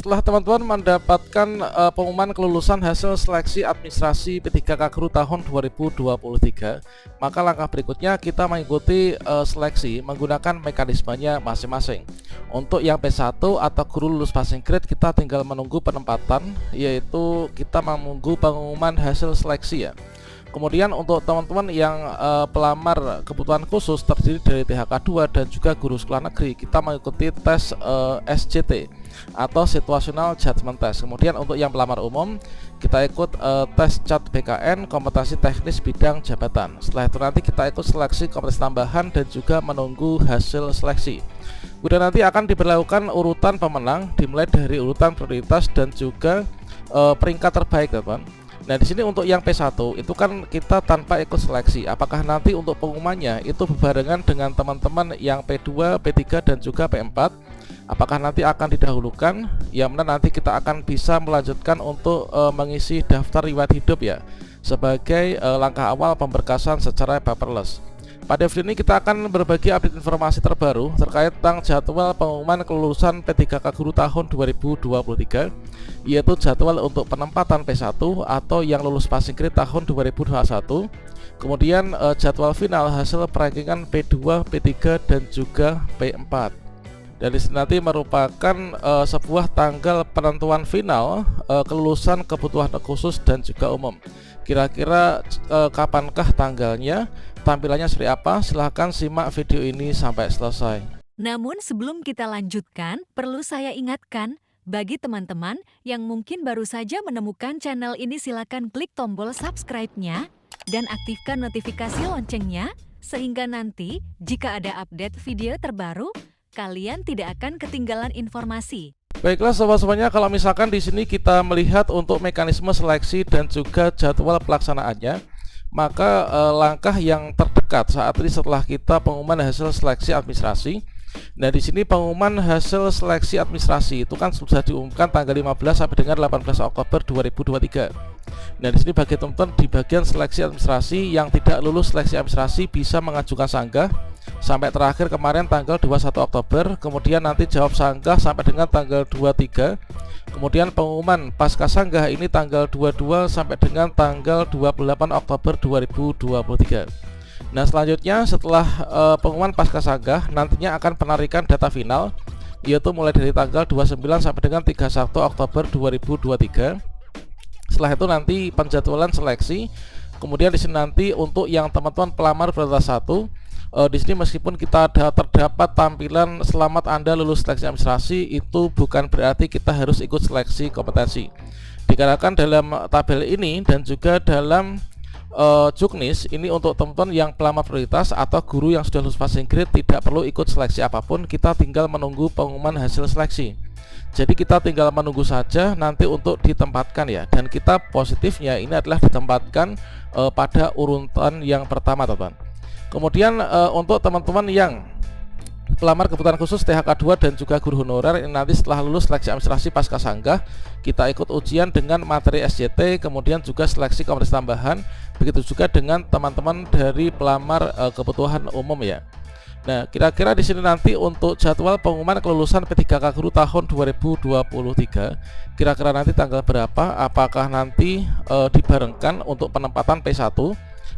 setelah teman-teman mendapatkan pengumuman kelulusan hasil seleksi administrasi P3K Guru tahun 2023, maka langkah berikutnya kita mengikuti seleksi menggunakan mekanismenya masing-masing. Untuk yang P1 atau guru lulus passing grade, kita tinggal menunggu penempatan, yaitu kita menunggu pengumuman hasil seleksi ya. Kemudian untuk teman-teman yang pelamar kebutuhan khusus terdiri dari THK 2 dan juga guru sekolah negeri, kita mengikuti tes SJT atau Situational Judgment Test. Kemudian untuk yang pelamar umum, kita ikut tes CAT BKN kompetensi teknis bidang jabatan. Setelah itu nanti kita ikut seleksi kompetensi tambahan dan juga menunggu hasil seleksi. Kemudian nanti akan diberlakukan urutan pemenang dimulai dari urutan prioritas dan juga peringkat terbaik, teman. Nah, di sini untuk yang P1 itu kan kita tanpa ikut seleksi. Apakah nanti untuk pengumumannya itu berbarengan dengan teman-teman yang P2, P3 dan juga P4? Apakah nanti akan didahulukan? Yang mana nanti kita akan bisa melanjutkan untuk mengisi daftar riwayat hidup ya, sebagai langkah awal pemberkasan secara paperless. Pada video ini kita akan berbagi update informasi terbaru terkait tentang jadwal pengumuman kelulusan P3K Guru tahun 2023, yaitu jadwal untuk penempatan P1 atau yang lulus passing grade tahun 2021, kemudian jadwal final hasil perankingan P2, P3 dan juga P4. Dan di sini nanti merupakan sebuah tanggal penentuan final kelulusan kebutuhan khusus dan juga umum. Kira-kira kapankah tanggalnya, tampilannya seperti apa? Silahkan simak video ini sampai selesai. Namun sebelum kita lanjutkan, perlu saya ingatkan, bagi teman-teman yang mungkin baru saja menemukan channel ini, silakan klik tombol subscribe-nya dan aktifkan notifikasi loncengnya, sehingga nanti jika ada update video terbaru, kalian tidak akan ketinggalan informasi. Baiklah sobat-sobatnya, kalau misalkan di sini kita melihat untuk mekanisme seleksi dan juga jadwal pelaksanaannya, maka langkah yang terdekat saat ini setelah kita pengumuman hasil seleksi administrasi. Nah, di sini pengumuman hasil seleksi administrasi itu kan sudah diumumkan tanggal 15 sampai dengan 18 Oktober 2023. Nah, di sini bagi teman-teman di bagian seleksi administrasi yang tidak lulus seleksi administrasi bisa mengajukan sanggah sampai terakhir kemarin tanggal 21 Oktober, kemudian nanti jawab sanggah sampai dengan tanggal 23. Kemudian pengumuman pasca sanggah ini tanggal 22 sampai dengan tanggal 28 Oktober 2023. Nah, selanjutnya setelah pengumuman pasca sanggah nantinya akan penarikan data final, yaitu mulai dari tanggal 29 sampai dengan 31 Oktober 2023. Setelah itu nanti penjadwalan seleksi. Kemudian di sini nanti untuk yang teman-teman pelamar prioritas 1, di sini meskipun kita terdapat tampilan selamat Anda lulus seleksi administrasi, itu bukan berarti kita harus ikut seleksi kompetensi. Dikarenakan dalam tabel ini dan juga dalam juknis ini untuk teman-teman yang pelamar prioritas atau guru yang sudah lulus passing grade tidak perlu ikut seleksi apapun, kita tinggal menunggu pengumuman hasil seleksi. Jadi kita tinggal menunggu saja nanti untuk ditempatkan ya, dan kita positifnya ini adalah ditempatkan pada urutan yang pertama, teman-teman. Kemudian untuk teman-teman yang pelamar kebutuhan khusus THK 2 dan juga guru honorer, ini nanti setelah lulus seleksi administrasi pasca sanggah, kita ikut ujian dengan materi SJT, kemudian juga seleksi kompetensi tambahan. Begitu juga dengan teman-teman dari pelamar kebutuhan umum ya. Nah, kira-kira di sini nanti untuk jadwal pengumuman kelulusan P3K Guru tahun 2023, kira-kira nanti tanggal berapa? Apakah nanti dibarengkan untuk penempatan P1?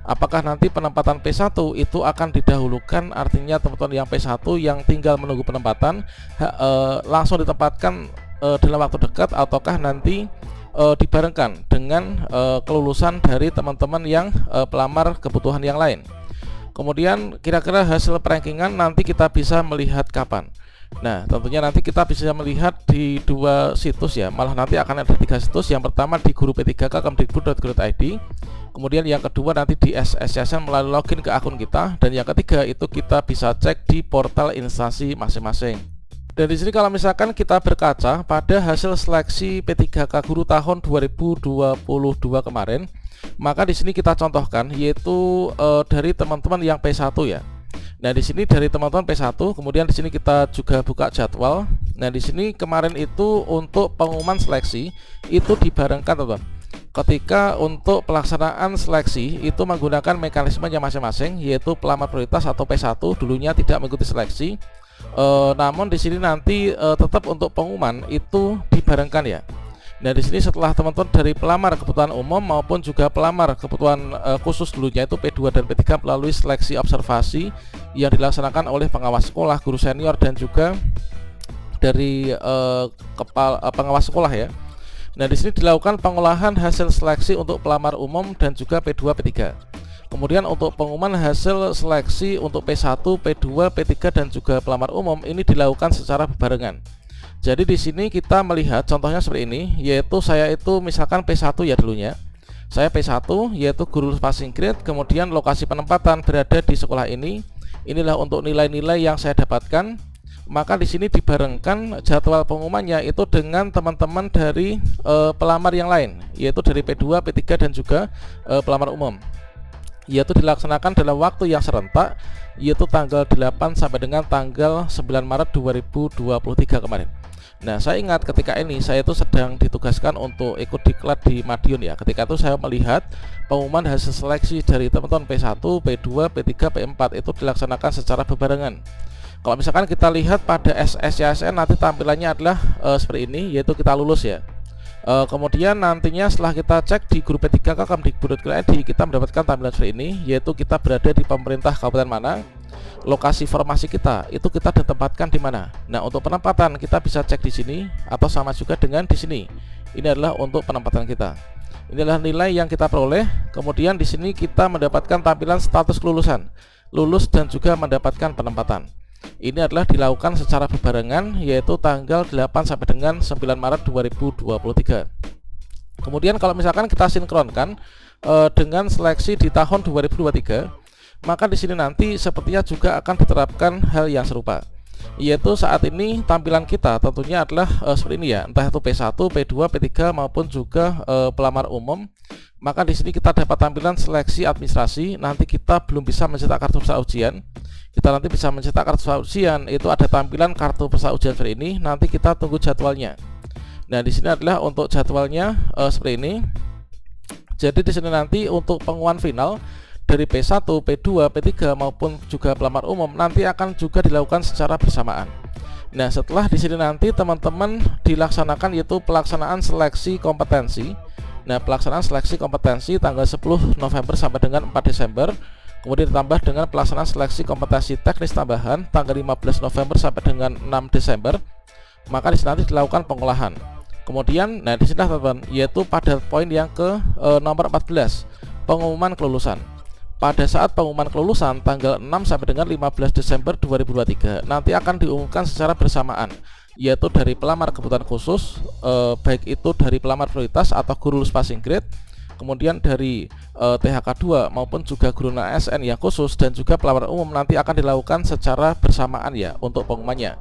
Apakah nanti penempatan P1 itu akan didahulukan, artinya teman-teman yang P1 yang tinggal menunggu penempatan langsung ditempatkan dalam waktu dekat, ataukah nanti dibarengkan dengan kelulusan dari teman-teman yang pelamar kebutuhan yang lain? Kemudian kira-kira hasil perankingan nanti kita bisa melihat kapan? Nah, tentunya nanti kita bisa melihat di dua situs ya, malah nanti akan ada 3 situs. Yang pertama di guru P3K kemdikbud.go.id, kemudian yang kedua nanti di SSN melalui login ke akun kita, dan yang ketiga itu kita bisa cek di portal instansi masing-masing. Dan di sini kalau misalkan kita berkaca pada hasil seleksi P3K Guru tahun 2022 kemarin, maka di sini kita contohkan yaitu dari teman-teman yang P1 ya. Nah, di sini dari teman-teman P1, kemudian di sini kita juga buka jadwal. Nah, di sini kemarin itu untuk pengumuman seleksi itu dibarengkan, teman-teman. Ketika untuk pelaksanaan seleksi itu menggunakan mekanismenya masing-masing, yaitu pelamar prioritas atau P1 dulunya tidak mengikuti seleksi. Namun di sini nanti tetap untuk pengumuman itu dibarengkan ya. Nah, di sini setelah teman-teman dari pelamar kebutuhan umum maupun juga pelamar kebutuhan khusus dulunya itu P2 dan P3 melalui seleksi observasi yang dilaksanakan oleh pengawas sekolah, guru senior dan juga dari pengawas sekolah ya. Nah, di sini dilakukan pengolahan hasil seleksi untuk pelamar umum dan juga P2, P3. Kemudian untuk pengumuman hasil seleksi untuk P1, P2, P3 dan juga pelamar umum ini dilakukan secara berbarengan. Jadi di sini kita melihat contohnya seperti ini, yaitu saya itu misalkan P1 ya dulunya. Saya P1 yaitu guru passing grade, kemudian lokasi penempatan berada di sekolah ini. Inilah untuk nilai-nilai yang saya dapatkan. Maka di sini dibarengkan jadwal pengumumannya itu dengan teman-teman dari pelamar yang lain, yaitu dari P2, P3 dan juga pelamar umum. Yaitu dilaksanakan dalam waktu yang serentak, yaitu tanggal 8 sampai dengan tanggal 9 Maret 2023 kemarin. Nah, saya ingat ketika ini saya itu sedang ditugaskan untuk ikut diklat di Madiun ya. Ketika itu saya melihat pengumuman hasil seleksi dari teman-teman P1, P2, P3, P4 itu dilaksanakan secara berbarengan. Kalau misalkan kita lihat pada SSYSN nanti tampilannya adalah seperti ini, yaitu kita lulus ya. Kemudian nantinya setelah kita cek di grup P3K Kemdikbud.id kita mendapatkan tampilan seperti ini, yaitu kita berada di pemerintah kabupaten mana, lokasi formasi kita itu kita ditempatkan di mana. Nah, untuk penempatan kita bisa cek di sini atau sama juga dengan di sini. Ini adalah untuk penempatan kita. Inilah nilai yang kita peroleh. Kemudian di sini kita mendapatkan tampilan status kelulusan, lulus dan juga mendapatkan penempatan. Ini adalah dilakukan secara berbarengan, yaitu tanggal 8 sampai dengan 9 Maret 2023. Kemudian kalau misalkan kita sinkronkan dengan seleksi di tahun 2023, maka di sini nanti sepertinya juga akan diterapkan hal yang serupa, yaitu saat ini tampilan kita tentunya adalah seperti ini ya, entah itu P1, P2, P3 maupun juga pelamar umum. Maka di sini kita dapat tampilan seleksi administrasi. Nanti kita belum bisa mencetak kartu peserta ujian. Kita nanti bisa mencetak kartu peserta ujian, itu ada tampilan kartu peserta ujian seperti ini. Nanti kita tunggu jadwalnya. Nah, di sini adalah untuk jadwalnya seperti ini. Jadi di sini nanti untuk pengumuman final dari P1, P2, P3 maupun juga pelamar umum nanti akan juga dilakukan secara bersamaan. Nah, setelah di sini nanti teman-teman dilaksanakan yaitu pelaksanaan seleksi kompetensi. Nah, pelaksanaan seleksi kompetensi tanggal 10 November sampai dengan 4 Desember. Kemudian ditambah dengan pelaksanaan seleksi kompetensi teknis tambahan tanggal 15 November sampai dengan 6 Desember. Maka di sini nanti dilakukan pengolahan. Kemudian, nah di sini teman-teman, yaitu pada poin yang ke nomor 14, pengumuman kelulusan. Pada saat pengumuman kelulusan tanggal 6 sampai dengan 15 Desember 2023 nanti akan diumumkan secara bersamaan, yaitu dari pelamar kebutuhan khusus, baik itu dari pelamar prioritas atau guru lulus passing grade, kemudian dari THK2 maupun juga guru ASN yang khusus, dan juga pelamar umum nanti akan dilakukan secara bersamaan ya untuk pengumumannya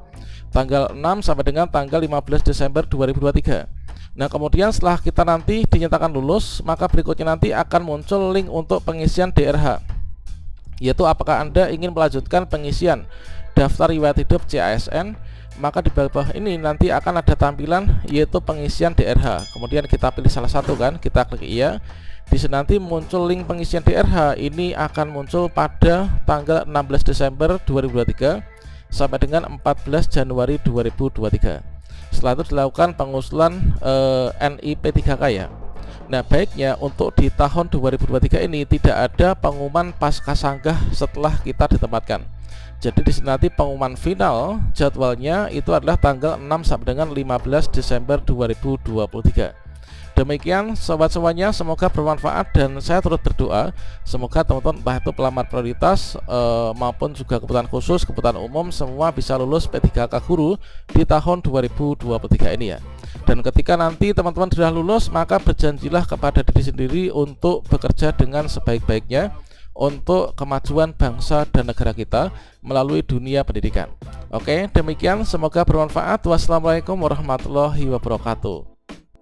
tanggal 6 sampai dengan tanggal 15 Desember 2023. Nah, kemudian setelah kita nanti dinyatakan lulus, maka berikutnya nanti akan muncul link untuk pengisian DRH, yaitu apakah Anda ingin melanjutkan pengisian daftar riwayat hidup CASN. Maka di bawah ini nanti akan ada tampilan yaitu pengisian DRH. Kemudian kita pilih salah satu kan, kita klik iya. Di sini nanti muncul link pengisian DRH. Ini akan muncul pada tanggal 16 Desember 2023 sampai dengan 14 Januari 2023. Setelah itu dilakukan pengusulan NIP3K ya. Nah, baiknya untuk di tahun 2023 ini tidak ada pengumuman pasca sanggah setelah kita ditempatkan. Jadi di sini nanti pengumuman final jadwalnya itu adalah tanggal 6 sampai dengan 15 Desember 2023. Demikian sobat semuanya, semoga bermanfaat dan saya turut berdoa semoga teman-teman entah itu pelamar prioritas maupun juga kebutuhan khusus, kebutuhan umum semua bisa lulus P3K guru di tahun 2023 ini ya. Dan ketika nanti teman-teman sudah lulus, maka berjanjilah kepada diri sendiri untuk bekerja dengan sebaik-baiknya untuk kemajuan bangsa dan negara kita melalui dunia pendidikan. Oke, demikian semoga bermanfaat. Wassalamualaikum warahmatullahi wabarakatuh.